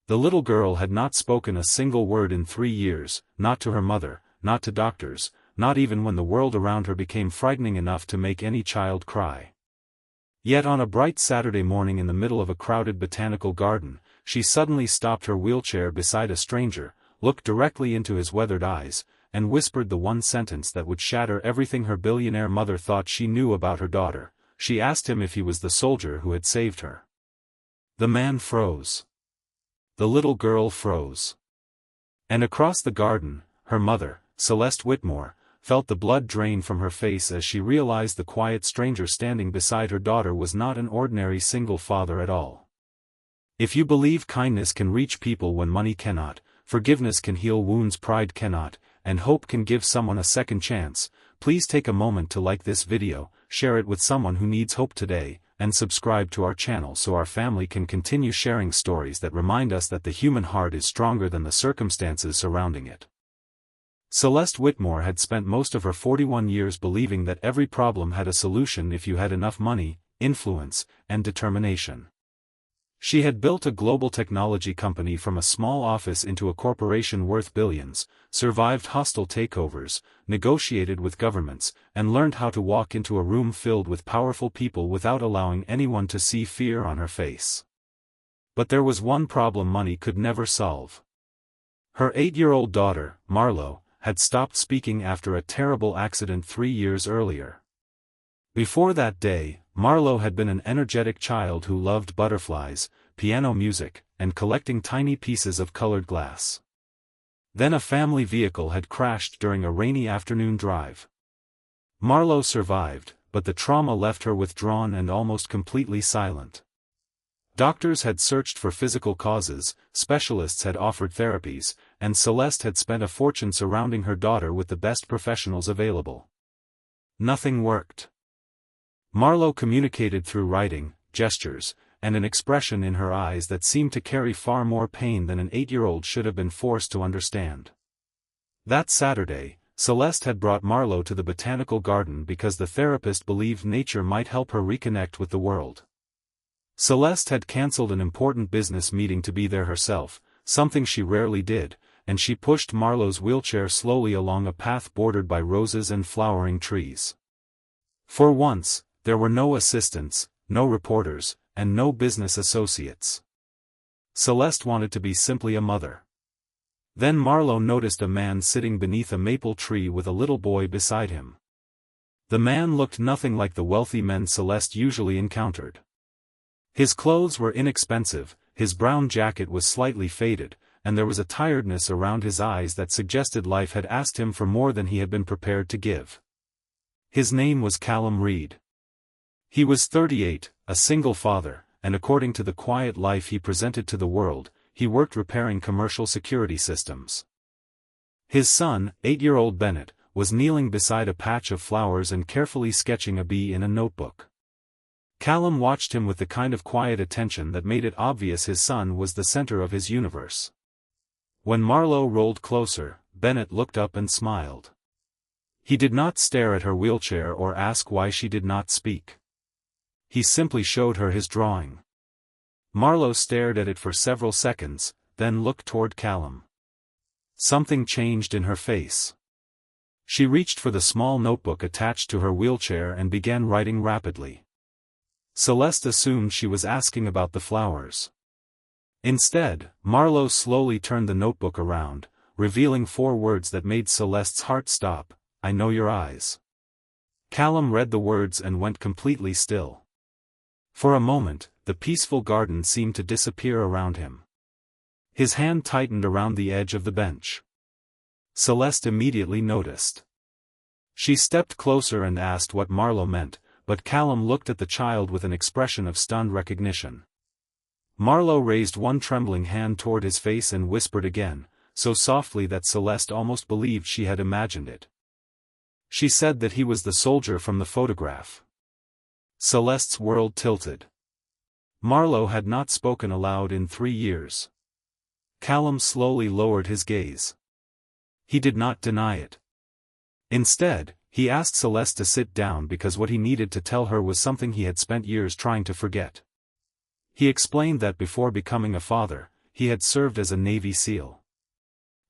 The little girl had not spoken a single word in 3 years, not to her mother, not to doctors, not even when the world around her became frightening enough to make any child cry. Yet on a bright Saturday morning in the middle of a crowded botanical garden, she suddenly stopped her wheelchair beside a stranger, looked directly into his weathered eyes, and whispered the one sentence that would shatter everything her billionaire mother thought she knew about her daughter. She asked him if he was the soldier who had saved her. The man froze. The little girl froze. And across the garden, her mother, Celeste Whitmore, felt the blood drain from her face as she realized the quiet stranger standing beside her daughter was not an ordinary single father at all. If you believe kindness can reach people when money cannot, forgiveness can heal wounds pride cannot, and hope can give someone a second chance, please take a moment to like this video, share it with someone who needs hope today, and subscribe to our channel so our family can continue sharing stories that remind us that the human heart is stronger than the circumstances surrounding it. Celeste Whitmore had spent most of her 41 years believing that every problem had a solution if you had enough money, influence, and determination. She had built a global technology company from a small office into a corporation worth billions, survived hostile takeovers, negotiated with governments, and learned how to walk into a room filled with powerful people without allowing anyone to see fear on her face. But there was one problem money could never solve. Her 8-year-old daughter, Marlowe, had stopped speaking after a terrible accident 3 years earlier. Before that day, Marlowe had been an energetic child who loved butterflies, piano music, and collecting tiny pieces of colored glass. Then a family vehicle had crashed during a rainy afternoon drive. Marlowe survived, but the trauma left her withdrawn and almost completely silent. Doctors had searched for physical causes, specialists had offered therapies, and Celeste had spent a fortune surrounding her daughter with the best professionals available. Nothing worked. Marlowe communicated through writing, gestures, and an expression in her eyes that seemed to carry far more pain than an 8-year-old should have been forced to understand. That Saturday, Celeste had brought Marlowe to the botanical garden because the therapist believed nature might help her reconnect with the world. Celeste had cancelled an important business meeting to be there herself, something she rarely did, and she pushed Marlowe's wheelchair slowly along a path bordered by roses and flowering trees. For once, there were no assistants, no reporters, and no business associates. Celeste wanted to be simply a mother. Then Marlowe noticed a man sitting beneath a maple tree with a little boy beside him. The man looked nothing like the wealthy men Celeste usually encountered. His clothes were inexpensive, his brown jacket was slightly faded, and there was a tiredness around his eyes that suggested life had asked him for more than he had been prepared to give. His name was Callum Reed. He was 38, a single father, and according to the quiet life he presented to the world, he worked repairing commercial security systems. His son, 8-year-old Bennett, was kneeling beside a patch of flowers and carefully sketching a bee in a notebook. Callum watched him with the kind of quiet attention that made it obvious his son was the center of his universe. When Marlowe rolled closer, Bennett looked up and smiled. He did not stare at her wheelchair or ask why she did not speak. He simply showed her his drawing. Marlowe stared at it for several seconds, then looked toward Callum. Something changed in her face. She reached for the small notebook attached to her wheelchair and began writing rapidly. Celeste assumed she was asking about the flowers. Instead, Marlowe slowly turned the notebook around, revealing 4 words that made Celeste's heart stop: "I know your eyes." Callum read the words and went completely still. For a moment, the peaceful garden seemed to disappear around him. His hand tightened around the edge of the bench. Celeste immediately noticed. She stepped closer and asked what Marlowe meant, but Callum looked at the child with an expression of stunned recognition. Marlowe raised one trembling hand toward his face and whispered again, so softly that Celeste almost believed she had imagined it. She said that he was the soldier from the photograph. Celeste's world tilted. Marlowe had not spoken aloud in 3 years. Callum slowly lowered his gaze. He did not deny it. Instead, he asked Celeste to sit down because what he needed to tell her was something he had spent years trying to forget. He explained that before becoming a father, he had served as a Navy SEAL.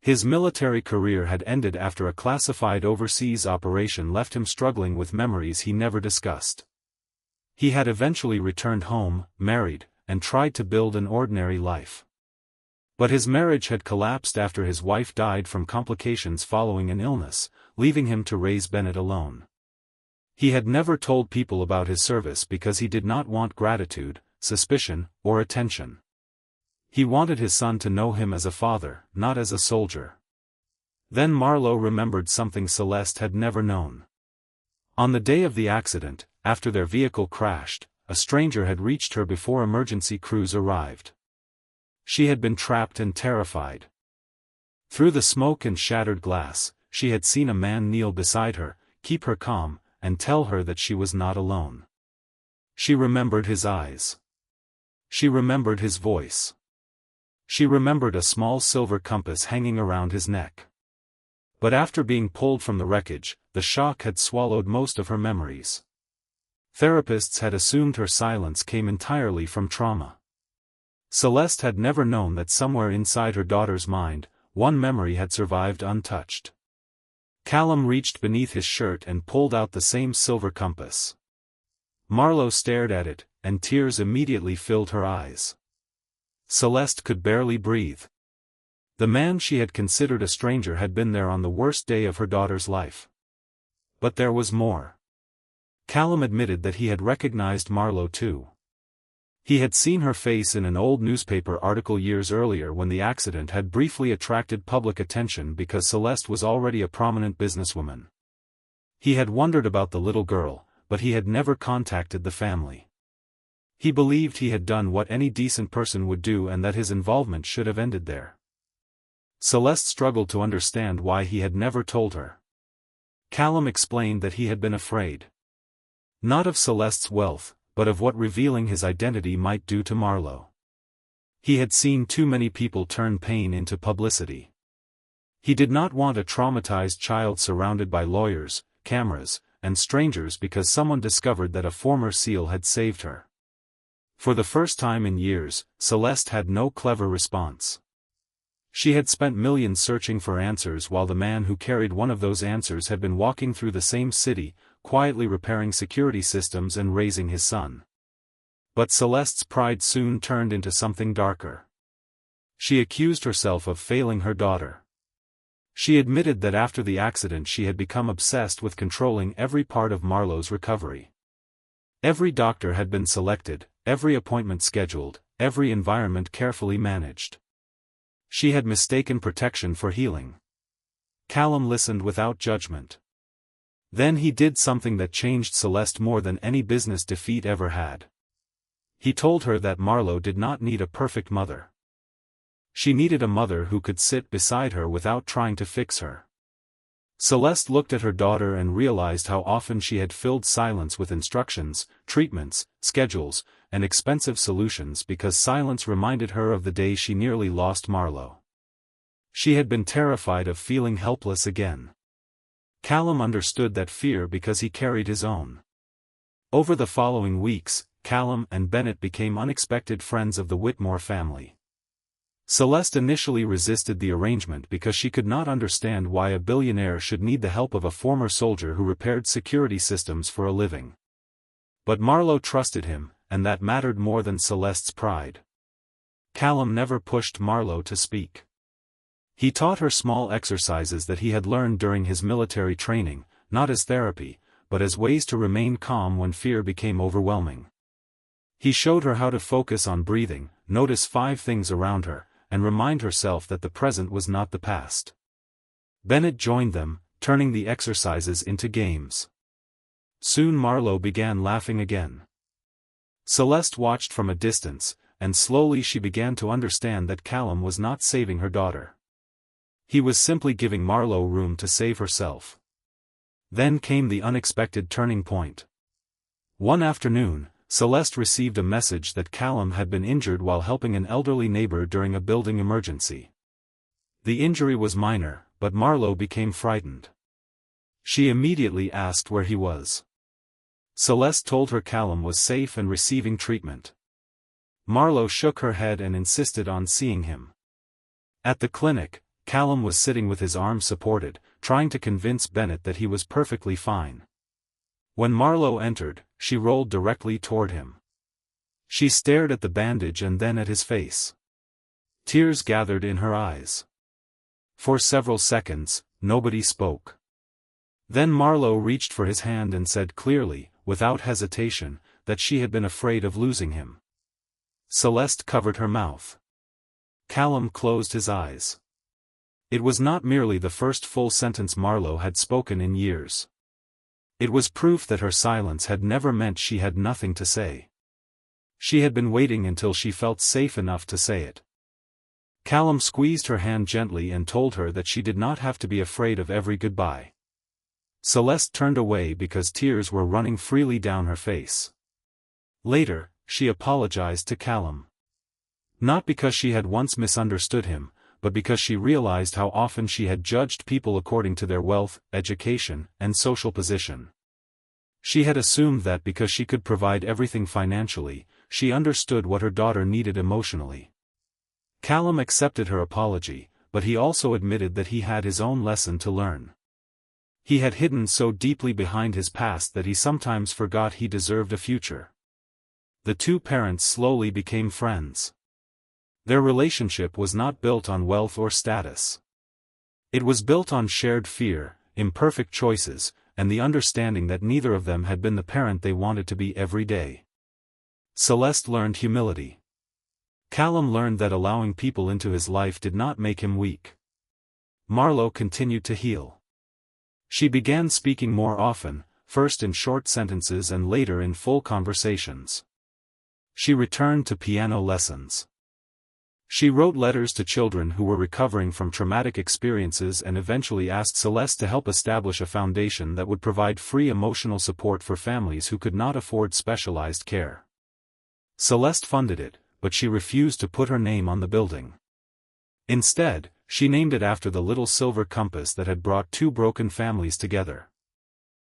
His military career had ended after a classified overseas operation left him struggling with memories he never discussed. He had eventually returned home, married, and tried to build an ordinary life. But his marriage had collapsed after his wife died from complications following an illness, leaving him to raise Bennett alone. He had never told people about his service because he did not want gratitude, suspicion, or attention. He wanted his son to know him as a father, not as a soldier. Then Marlowe remembered something Celeste had never known. On the day of the accident, after their vehicle crashed, a stranger had reached her before emergency crews arrived. She had been trapped and terrified. Through the smoke and shattered glass, she had seen a man kneel beside her, keep her calm, and tell her that she was not alone. She remembered his eyes. She remembered his voice. She remembered a small silver compass hanging around his neck. But after being pulled from the wreckage, the shock had swallowed most of her memories. Therapists had assumed her silence came entirely from trauma. Celeste had never known that somewhere inside her daughter's mind, one memory had survived untouched. Callum reached beneath his shirt and pulled out the same silver compass. Marlowe stared at it, and tears immediately filled her eyes. Celeste could barely breathe. The man she had considered a stranger had been there on the worst day of her daughter's life. But there was more. Callum admitted that he had recognized Marlowe too. He had seen her face in an old newspaper article years earlier when the accident had briefly attracted public attention because Celeste was already a prominent businesswoman. He had wondered about the little girl, but he had never contacted the family. He believed he had done what any decent person would do and that his involvement should have ended there. Celeste struggled to understand why he had never told her. Callum explained that he had been afraid. Not of Celeste's wealth, but of what revealing his identity might do to Marlowe. He had seen too many people turn pain into publicity. He did not want a traumatized child surrounded by lawyers, cameras, and strangers because someone discovered that a former SEAL had saved her. For the first time in years, Celeste had no clever response. She had spent millions searching for answers while the man who carried one of those answers had been walking through the same city, quietly repairing security systems and raising his son. But Celeste's pride soon turned into something darker. She accused herself of failing her daughter. She admitted that after the accident she had become obsessed with controlling every part of Marlowe's recovery. Every doctor had been selected, every appointment scheduled, every environment carefully managed. She had mistaken protection for healing. Callum listened without judgment. Then he did something that changed Celeste more than any business defeat ever had. He told her that Marlowe did not need a perfect mother. She needed a mother who could sit beside her without trying to fix her. Celeste looked at her daughter and realized how often she had filled silence with instructions, treatments, schedules, and expensive solutions because silence reminded her of the day she nearly lost Marlowe. She had been terrified of feeling helpless again. Callum understood that fear because he carried his own. Over the following weeks, Callum and Bennett became unexpected friends of the Whitmore family. Celeste initially resisted the arrangement because she could not understand why a billionaire should need the help of a former soldier who repaired security systems for a living. But Marlowe trusted him, and that mattered more than Celeste's pride. Callum never pushed Marlowe to speak. He taught her small exercises that he had learned during his military training, not as therapy, but as ways to remain calm when fear became overwhelming. He showed her how to focus on breathing, notice 5 things around her, and remind herself that the present was not the past. Bennett joined them, turning the exercises into games. Soon Marlowe began laughing again. Celeste watched from a distance, and slowly she began to understand that Callum was not saving her daughter. He was simply giving Marlowe room to save herself. Then came the unexpected turning point. One afternoon, Celeste received a message that Callum had been injured while helping an elderly neighbor during a building emergency. The injury was minor, but Marlowe became frightened. She immediately asked where he was. Celeste told her Callum was safe and receiving treatment. Marlowe shook her head and insisted on seeing him. At the clinic, Callum was sitting with his arms supported, trying to convince Bennett that he was perfectly fine. When Marlowe entered, she rolled directly toward him. She stared at the bandage and then at his face. Tears gathered in her eyes. For several seconds, nobody spoke. Then Marlowe reached for his hand and said clearly, without hesitation, that she had been afraid of losing him. Celeste covered her mouth. Callum closed his eyes. It was not merely the first full sentence Marlowe had spoken in years. It was proof that her silence had never meant she had nothing to say. She had been waiting until she felt safe enough to say it. Callum squeezed her hand gently and told her that she did not have to be afraid of every goodbye. Celeste turned away because tears were running freely down her face. Later, she apologized to Callum. Not because she had once misunderstood him, but because she realized how often she had judged people according to their wealth, education, and social position. She had assumed that because she could provide everything financially, she understood what her daughter needed emotionally. Callum accepted her apology, but he also admitted that he had his own lesson to learn. He had hidden so deeply behind his past that he sometimes forgot he deserved a future. The two parents slowly became friends. Their relationship was not built on wealth or status. It was built on shared fear, imperfect choices, and the understanding that neither of them had been the parent they wanted to be every day. Celeste learned humility. Callum learned that allowing people into his life did not make him weak. Marlowe continued to heal. She began speaking more often, first in short sentences and later in full conversations. She returned to piano lessons. She wrote letters to children who were recovering from traumatic experiences and eventually asked Celeste to help establish a foundation that would provide free emotional support for families who could not afford specialized care. Celeste funded it, but she refused to put her name on the building. Instead, she named it after the little silver compass that had brought two broken families together.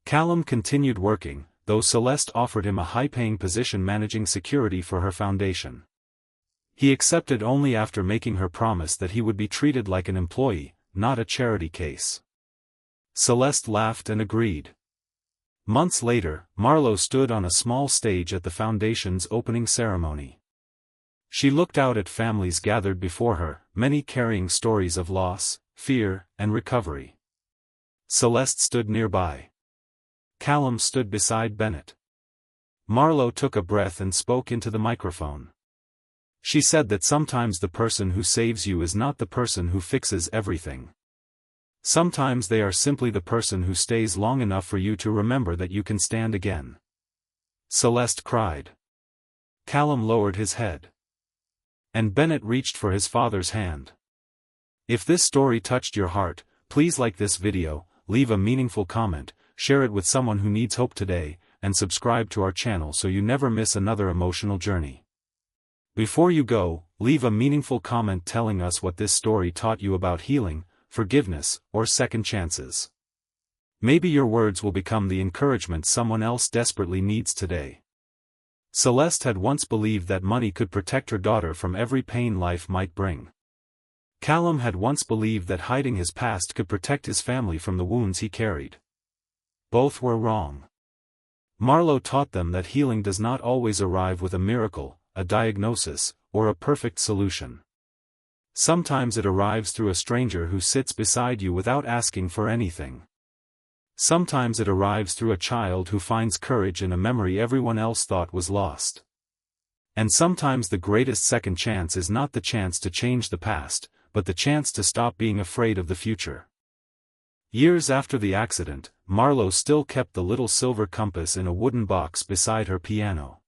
Callum continued working, though Celeste offered him a high-paying position managing security for her foundation. He accepted only after making her promise that he would be treated like an employee, not a charity case. Celeste laughed and agreed. Months later, Marlowe stood on a small stage at the foundation's opening ceremony. She looked out at families gathered before her, many carrying stories of loss, fear, and recovery. Celeste stood nearby. Callum stood beside Bennett. Marlowe took a breath and spoke into the microphone. She said that sometimes the person who saves you is not the person who fixes everything. Sometimes they are simply the person who stays long enough for you to remember that you can stand again. Celeste cried. Callum lowered his head. And Bennett reached for his father's hand. If this story touched your heart, please like this video, leave a meaningful comment, share it with someone who needs hope today, and subscribe to our channel so you never miss another emotional journey. Before you go, leave a meaningful comment telling us what this story taught you about healing, forgiveness, or second chances. Maybe your words will become the encouragement someone else desperately needs today. Celeste had once believed that money could protect her daughter from every pain life might bring. Callum had once believed that hiding his past could protect his family from the wounds he carried. Both were wrong. Marlowe taught them that healing does not always arrive with a miracle, a diagnosis, or a perfect solution. Sometimes it arrives through a stranger who sits beside you without asking for anything. Sometimes it arrives through a child who finds courage in a memory everyone else thought was lost. And sometimes the greatest second chance is not the chance to change the past, but the chance to stop being afraid of the future. Years after the accident, Marlowe still kept the little silver compass in a wooden box beside her piano.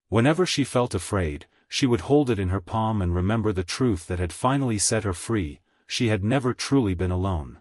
Whenever she felt afraid, she would hold it in her palm and remember the truth that had finally set her free: she had never truly been alone.